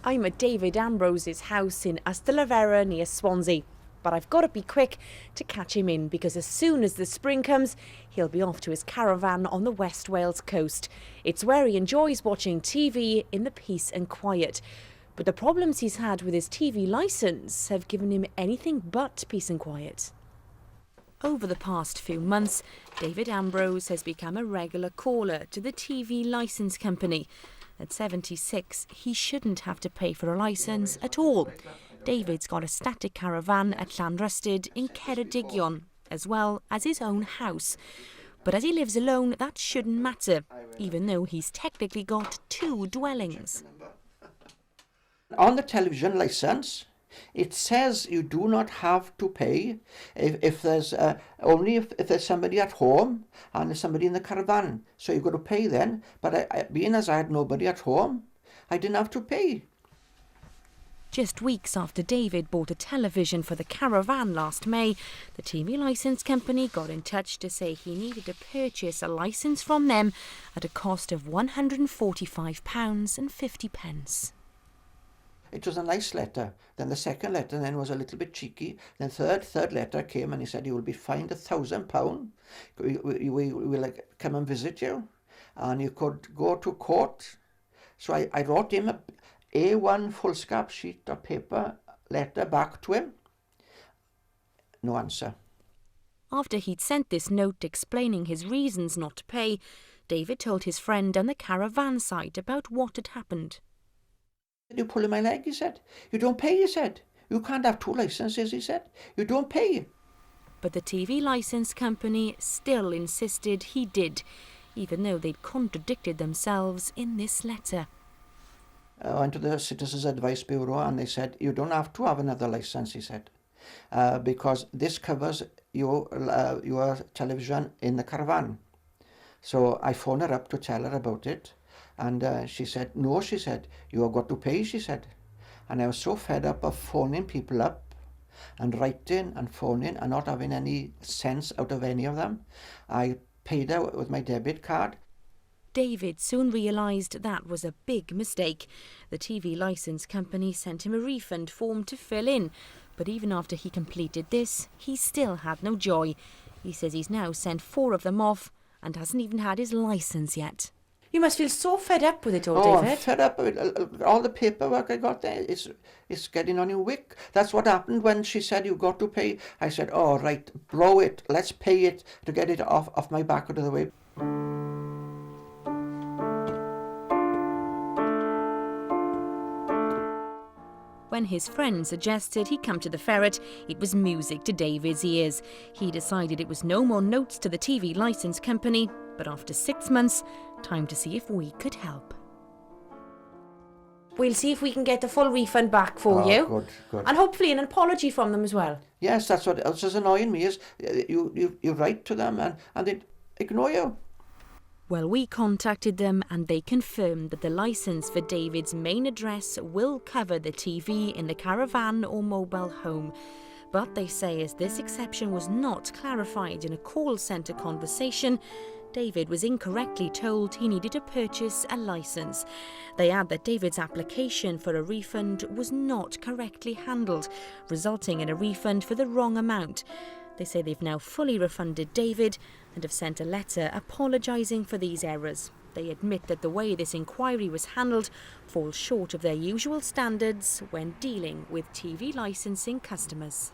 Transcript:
I'm at David Ambrose's house in Ystalyfera near Swansea. But I've got to be quick to catch him in, because as soon as the spring comes, he'll be off to his caravan on the West Wales coast. It's where he enjoys watching TV in the peace and quiet. But the problems he's had with his TV licence have given him anything but peace and quiet. Over the past few months, David Ambrose has become a regular caller to the TV licence company. At 76, he shouldn't have to pay for a licence at all. David's got a static caravan at Llanrystud in Ceredigion, as well as his own house. But as he lives alone, that shouldn't matter, even though he's technically got 2 dwellings. On the television licence, it says you do not have to pay if there's only if there's somebody at home and there's somebody in the caravan. So you've got to pay then. But being as I had nobody at home, I didn't have to pay. Just weeks after David bought a television for the caravan last May, the TV licence company got in touch to say he needed to purchase a licence from them at a cost of £145.50. It was a nice letter. Then the second letter then was a little bit cheeky. Then third letter came and he said, you will be fined £1,000. We will come and visit you and you could go to court. So I wrote him a A1 foolscap sheet of paper letter back to him. No answer. After he'd sent this note explaining his reasons not to pay, David told his friend on the caravan site about what had happened. You're pulling my leg, he said. You don't pay, he said. You can't have 2 licenses, he said. You don't pay. But the TV licence company still insisted he did, even though they'd contradicted themselves in this letter. I went to the Citizens Advice Bureau and they said, you don't have to have another licence, he said, because this covers your television in the caravan. So I phoned her up to tell her about it. And she said, no, she said, you have got to pay, she said. And I was so fed up of phoning people up and writing and phoning and not having any sense out of any of them. I paid her with my debit card. David soon realised that was a big mistake. The TV licence company sent him a refund form to fill in. But even after he completed this, he still had no joy. He says he's now sent 4 of them off and hasn't even had his licence yet. You must feel so fed up with it all, David. I'm fed up with all the paperwork I got there. It's getting on your wick. That's what happened when she said you got to pay. I said, oh, right, blow it. Let's pay it to get it off my back out of the way. When his friend suggested he come to the ferret, it was music to David's ears. He decided it was no more notes to the TV licence company, but after 6 months, time to see if we could help. We'll see if we can get the full refund back for you. Good. And hopefully an apology from them as well. Yes, that's what else is annoying me, is you write to them and they ignore you. Well, we contacted them and they confirmed that the licence for David's main address will cover the TV in the caravan or mobile home. But they say as this exception was not clarified in a call centre conversation, David was incorrectly told he needed to purchase a licence. They add that David's application for a refund was not correctly handled, resulting in a refund for the wrong amount. They say they've now fully refunded David and have sent a letter apologising for these errors. They admit that the way this inquiry was handled falls short of their usual standards when dealing with TV licensing customers.